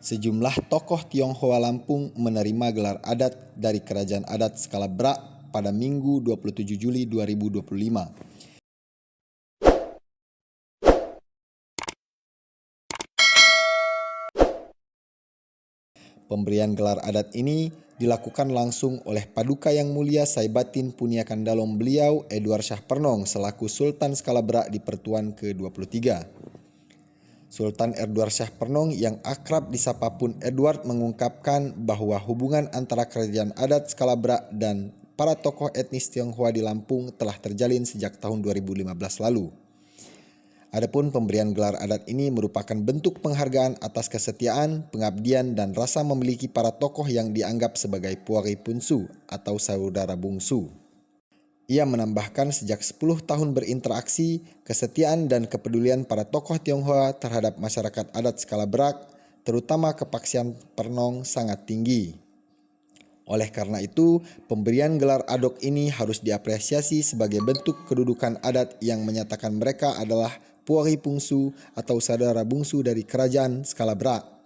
Sejumlah tokoh Tionghoa Lampung menerima gelar adat dari Kerajaan Adat Skala Brak pada Minggu 27 Juli 2025. Pemberian gelar adat ini dilakukan langsung oleh Paduka Yang Mulia Saibatin Punia Kandalom beliau Edward Shah Pernong selaku Sultan Skala Brak di Pertuan ke-23. Sultan Edward Shah Pernong yang akrab disapa Pun Edward mengungkapkan bahwa hubungan antara Kerajaan Adat Skala Brak dan para tokoh etnis Tionghoa di Lampung telah terjalin sejak tahun 2015 lalu. Adapun pemberian gelar adat ini merupakan bentuk penghargaan atas kesetiaan, pengabdian, dan rasa memiliki para tokoh yang dianggap sebagai puari punsu atau saudara bungsu. Ia menambahkan sejak 10 tahun berinteraksi, kesetiaan dan kepedulian para tokoh Tionghoa terhadap masyarakat adat Skala Brak, terutama Kepaksian Pernong, sangat tinggi. Oleh karena itu, pemberian gelar adok ini harus diapresiasi sebagai bentuk kedudukan adat yang menyatakan mereka adalah puari pungsu atau saudara bungsu dari Kerajaan Skala Brak.